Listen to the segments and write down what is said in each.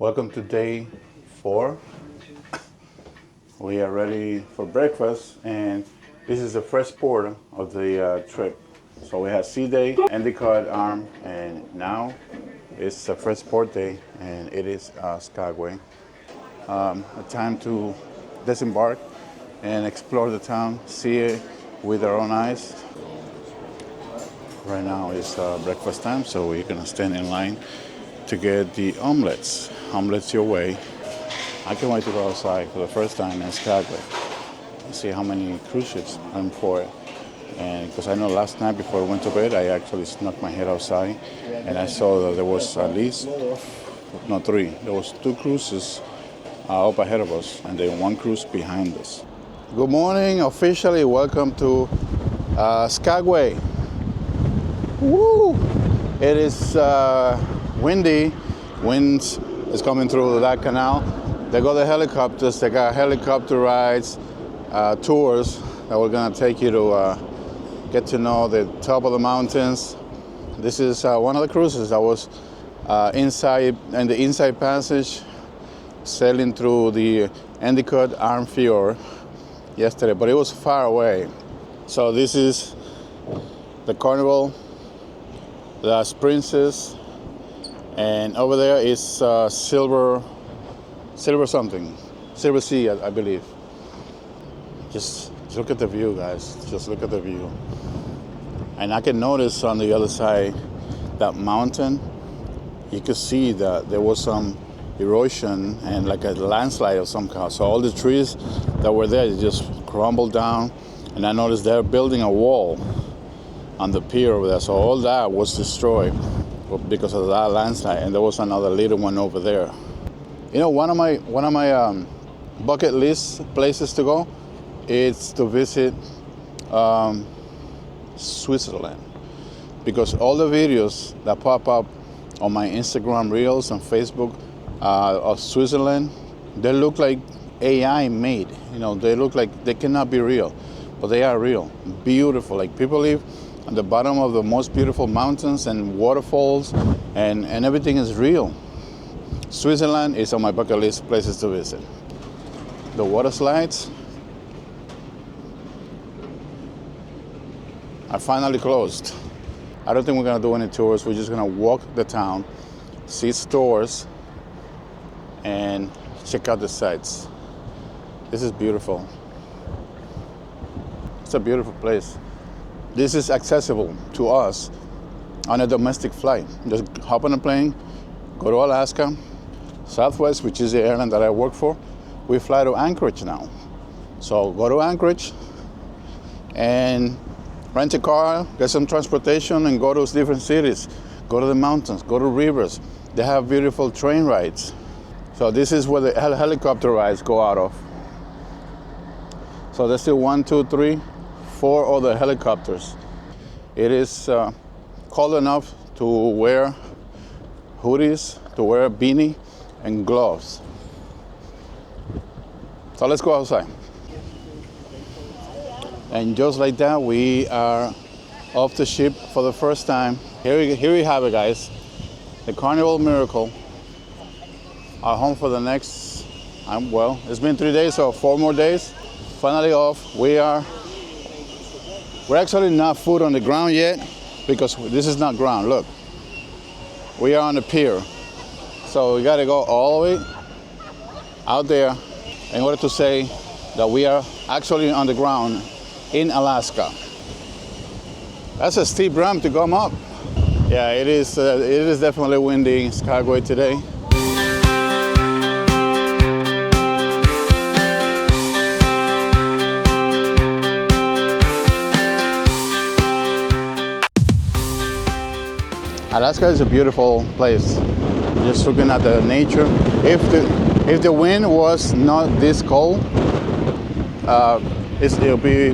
Welcome to day 4. We are ready for breakfast, and this is the first port of the trip. So we had sea day, Endicott Arm, and now it's the first port day, and it is Skagway. A time to disembark and explore the town, see it with our own eyes. Right now it's breakfast time, so we're gonna stand in line to get the omelets. Omelets your way. I can't wait to go outside for the first time in Skagway. See how many cruise ships I'm for. And because I know last night before I went to bed, I actually snuck my head outside, and I saw that there was at least, no, 3. There was 2 cruises up ahead of us, and then 1 cruise behind us. Good morning, officially welcome to Skagway. Woo! It is windy. Winds is coming through that canal. They got the helicopters. They got helicopter rides, tours that we're gonna take you to get to know the top of the mountains. This is one of the cruises that was inside in the inside passage, sailing through the Endicott Arm Fjord yesterday, but it was far away. So this is the Carnival, Las Princess, and over there is Silver something, Silver Sea, I believe. Just look at the view, guys. Just look at the view. And I can notice on the other side, that mountain, you could see that there was some erosion and like a landslide of some kind. So all the trees that were there, they just crumbled down. And I noticed they're building a wall on the pier over there. So all that was destroyed because of that landslide. And there was another little one over there. You know, one of my bucket list places to go is to visit Switzerland, because all the videos that pop up on my Instagram reels and Facebook of Switzerland, they look like AI made. You know, they look like they cannot be real, but they are real. Beautiful. Like, people live on the bottom of the most beautiful mountains and waterfalls, and everything is real. Switzerland is on my bucket list places to visit. The water slides are finally closed. I don't think we're gonna do any tours. We're just gonna walk the town, see stores, and check out the sights. This is beautiful. It's a beautiful place. This is accessible to us on a domestic flight. Just hop on a plane, go to Alaska, Southwest, which is the airline that I work for. We fly to Anchorage now. So go to Anchorage and rent a car, get some transportation, and go to different cities. Go to the mountains, go to rivers. They have beautiful train rides. So this is where the helicopter rides go out of. So there's still 1, 2, 3, 4 other helicopters. It is cold enough to wear hoodies, to wear a beanie, and gloves. So let's go outside. And just like that, we are off the ship for the first time. Here we have it, guys. The Carnival Miracle. Our home for the next, well, it's been 3 days, so 4 more days. Finally off. We're actually not foot on the ground yet, because this is not ground. Look, we are on the pier. So we gotta go all the way out there in order to say that we are actually on the ground in Alaska. That's a steep ramp to come up. Yeah, it is definitely windy in Skagway today. Alaska is a beautiful place. Just looking at the nature. If the wind was not this cold, it'll be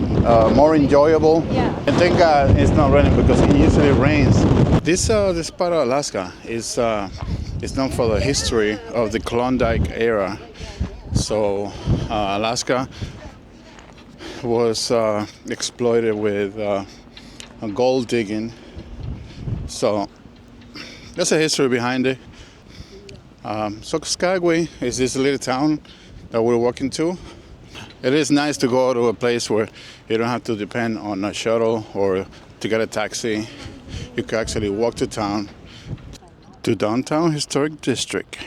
more enjoyable. Yeah. I think it's not raining because it usually rains. This part of Alaska is known for the history of the Klondike era. So Alaska was exploited with gold digging. So there's a history behind it. So Skagway is this little town that we're walking to. It is nice to go to a place where you don't have to depend on a shuttle or to get a taxi. You can actually walk to town, to downtown historic district.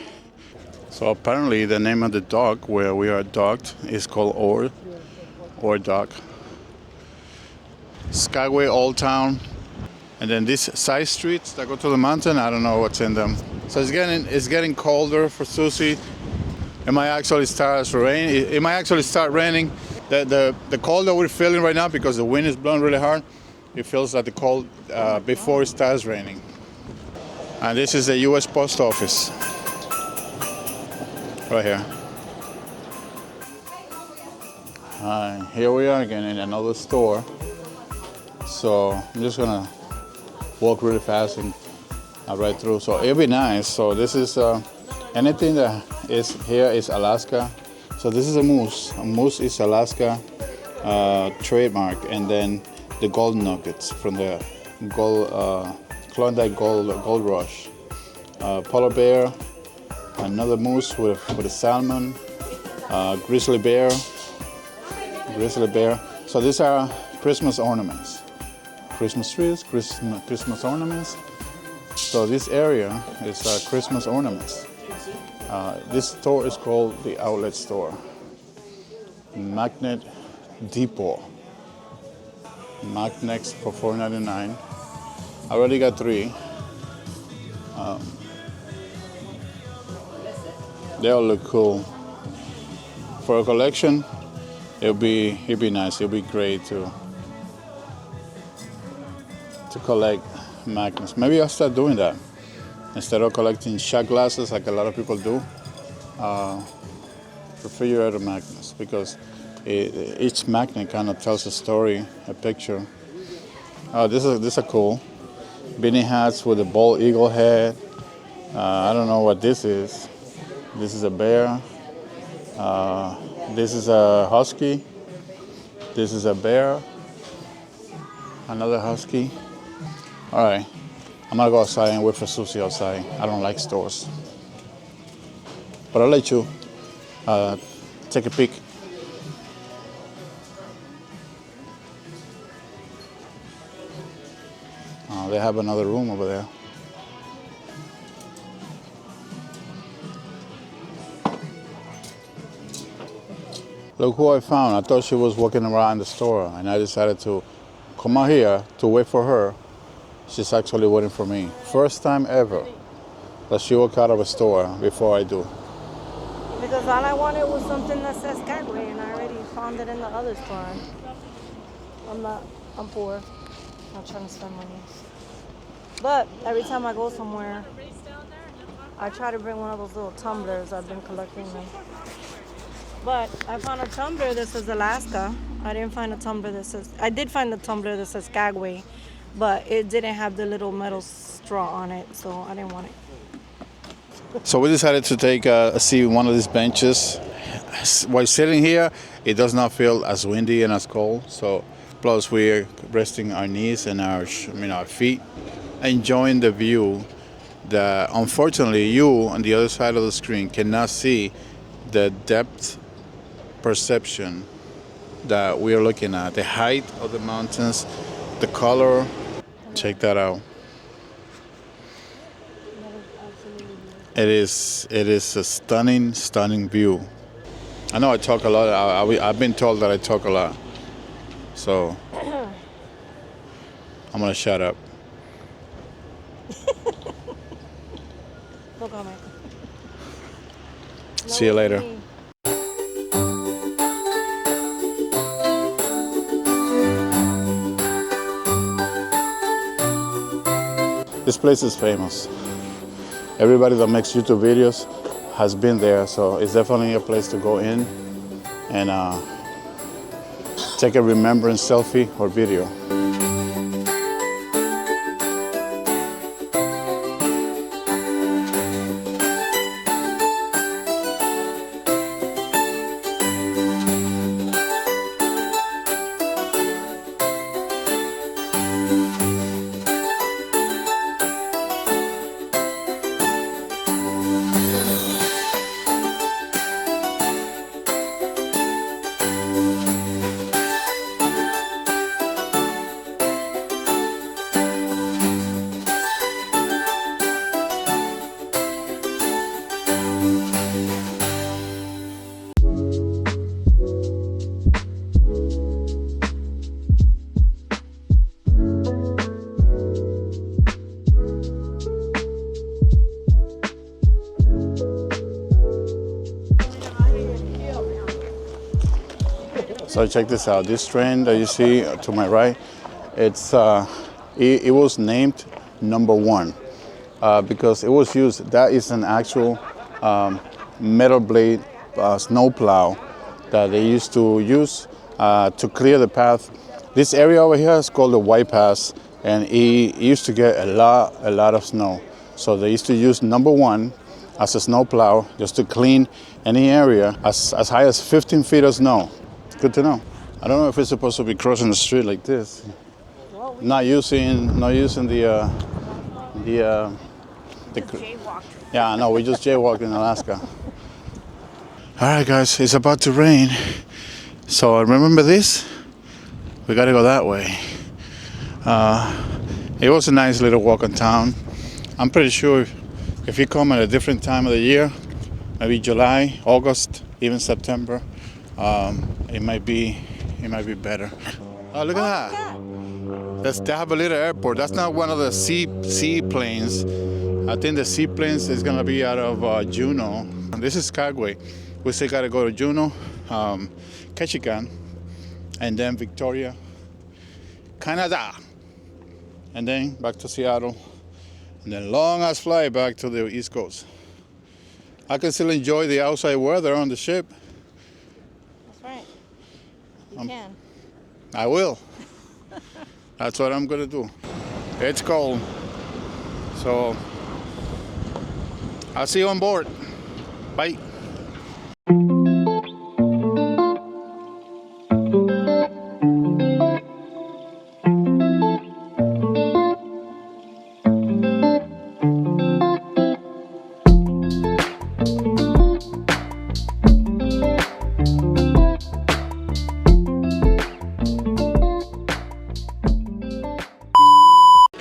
So apparently the name of the dock where we are docked is called or Dock. Skagway Old Town. And then these side streets that go to the mountain, I don't know what's in them. So it's getting colder for Susie. It might actually start raining. It might actually start raining. The cold that we're feeling right now, because the wind is blowing really hard, it feels like the cold before it starts raining. And this is the U.S. Post Office. Right here. Here we are again in another store. So I'm just gonna walk really fast and right through. So it'll be nice. So this is anything that is here is Alaska. So this is a moose. A moose is Alaska trademark, and then the gold nuggets from the gold Klondike gold rush. Polar bear, another moose with a salmon, grizzly bear. So these are Christmas ornaments. Christmas trees, Christmas ornaments. So this area is Christmas ornaments. This store is called the Outlet Store. Magnet Depot. Magnets for $4.99. I already got 3. They all look cool. For a collection, it'll be nice. It'll be great to collect magnets. Maybe I'll start doing that instead of collecting shot glasses like a lot of people do. Refrigerator magnets, because each magnet kind of tells a story, a picture. This is cool. Beanie hats with a bald eagle head. I don't know what this is. This is a bear. This is a husky. This is a bear. Another husky. All right, I'm gonna go outside and wait for Susie outside. I don't like stores. But I'll let you take a peek. They have another room over there. Look who I found. I thought she was walking around the store, and I decided to come out here to wait for her. She's actually waiting for me. First time ever that she walked out of a store before I do. Because all I wanted was something that says Skagway, and I already found it in the other store. I'm poor. I'm not trying to spend money. But every time I go somewhere, I try to bring one of those little tumblers. I've been collecting them. But I found a tumbler that says Alaska. I didn't find a tumbler that says... I did find the tumbler that says Skagway, but it didn't have the little metal straw on it, so I didn't want it. So we decided to take a seat on one of these benches. While sitting here, it does not feel as windy and as cold. So, plus we're resting our knees and our feet, enjoying the view that unfortunately you on the other side of the screen cannot see the depth perception that we are looking at. The height of the mountains, the color. Check that out. It is a stunning view. I know I talk a lot. I've been told that I talk a lot. So I'm gonna shut up. No comment. See you later. This place is famous. Everybody that makes YouTube videos has been there, so it's definitely a place to go in and take a remembrance selfie or video. So check this out. This train that you see to my right, it was named number one because it was used. That is an actual metal blade snow plow that they used to use to clear the path. This area over here is called the White Pass, and it used to get a lot of snow. So they used to use number one as a snow plow just to clean any area as high as 15 feet of snow. Good to know. I don't know if we're supposed to be crossing the street like this. Well, we Not using the jaywalked. yeah, no, we just jaywalked in Alaska. All right, guys, it's about to rain. So remember this? We gotta go that way. It was a nice little walk in town. I'm pretty sure if you come at a different time of the year, maybe July, August, even September, it might be better. Oh, look at that! They have a little airport. That's not one of the seaplanes. I think the seaplanes is gonna be out of Juneau. This is Skagway. We still gotta go to Juneau, Ketchikan, and then Victoria, Canada, and then back to Seattle, and then long ass flight back to the East Coast. I can still enjoy the outside weather on the ship. That's right. You can. I will. That's what I'm gonna do. It's cold, so I'll see you on board. Bye.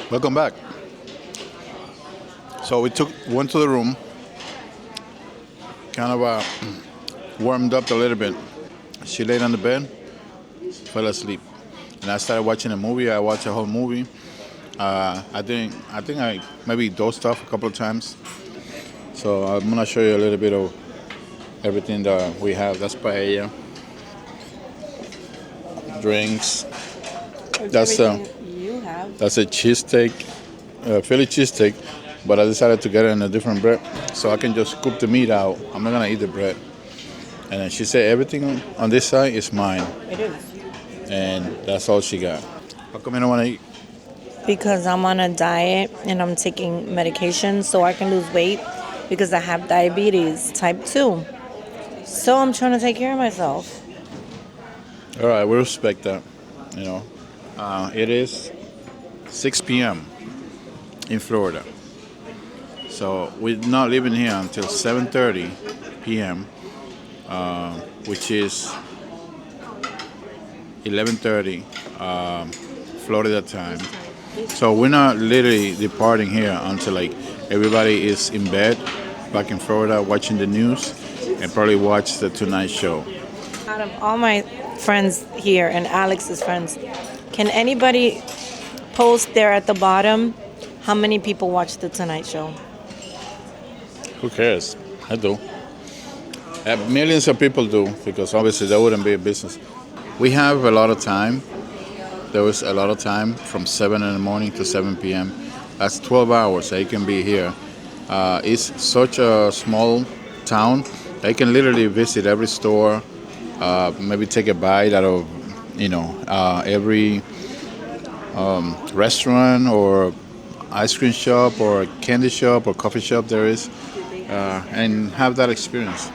Welcome back. So we went to the room, kind of warmed up a little bit. She laid on the bed, fell asleep, and I started watching a movie. I watched a whole movie. I think I maybe dozed off a couple of times. So I'm gonna show you a little bit of everything that we have. That's paella, drinks. That's you have. That's a cheesesteak, Philly cheesesteak, but I decided to get it in a different bread so I can just scoop the meat out. I'm not gonna eat the bread. And then she said everything on this side is mine. It is. And that's all she got. How come you don't wanna eat? Because I'm on a diet and I'm taking medication so I can lose weight because I have diabetes type 2. So I'm trying to take care of myself. All right, we respect that. You know, it is 6 p.m. in Florida. So we're not leaving here until 7:30 p.m., which is 11:30 Florida time. So we're not literally departing here until like everybody is in bed back in Florida watching the news and probably watch the Tonight Show. Out of all my friends here and Alex's friends, can anybody post there at the bottom how many people watch the Tonight Show? Who cares? I do. Millions of people do, because obviously that wouldn't be a business. We have a lot of time. There was a lot of time from 7 in the morning to 7 p.m. That's 12 hours they can be here. It's such a small town. They can literally visit every store, maybe take a bite out of, every restaurant or ice cream shop or candy shop or coffee shop there is, and have that experience.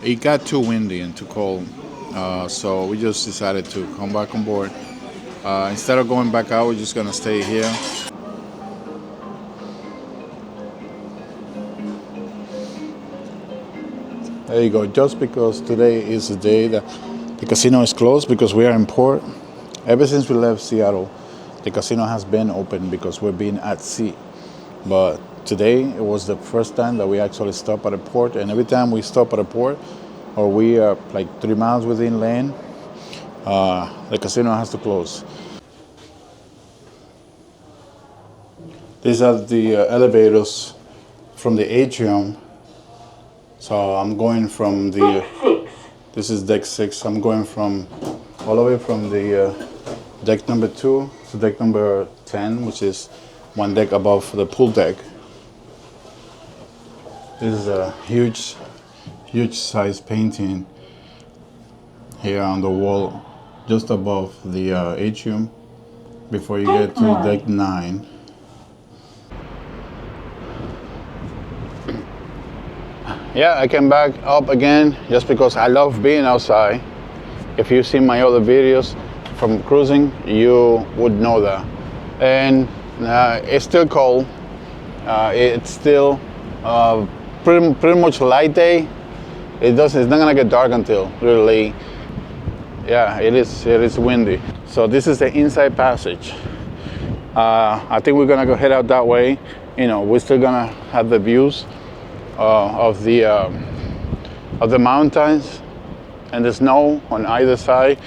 It got too windy and too cold, so we just decided to come back on board. Instead of going back out, we're just gonna stay here. There you go. Just because today is the day that the casino is closed because we are in port. Ever since we left Seattle, the casino has been open because we're being at sea. But today, it was the first time that we actually stopped at a port. And every time we stop at a port, or we are like 3 miles within land, the casino has to close. These are the elevators from the atrium. So I'm going from the This is deck 6. I'm going from all the way from the deck number 2 to deck number 10, which is one deck above the pool deck. This is a huge size painting here on the wall just above the atrium before you get to deck 9. Yeah, I came back up again just because I love being outside. If you've seen my other videos from cruising, you would know that. And it's still cold. It's still pretty much light day. It's not gonna get dark until really late. Yeah, it is windy. So this is the inside passage. I think we're gonna go head out that way. You know, we're still gonna have the views of the mountains and the snow on either side.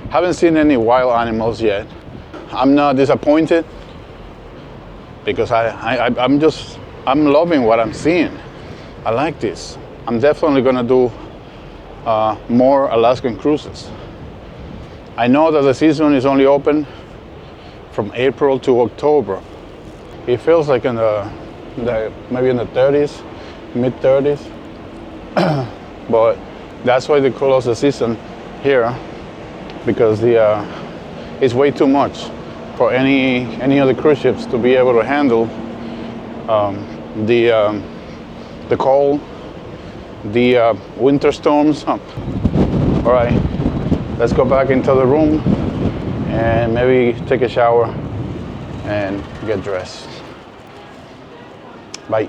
Haven't seen any wild animals yet. I'm not disappointed because I'm loving what I'm seeing. I like this. I'm definitely gonna do more Alaskan cruises. I know that the season is only open from April to October. It feels like in the maybe in the 30s, mid 30s, but that's why they close the season here, because it's way too much for any of the cruise ships to be able to handle the cold, the winter storms. All right, let's go back into the room and maybe take a shower and get dressed. Bye.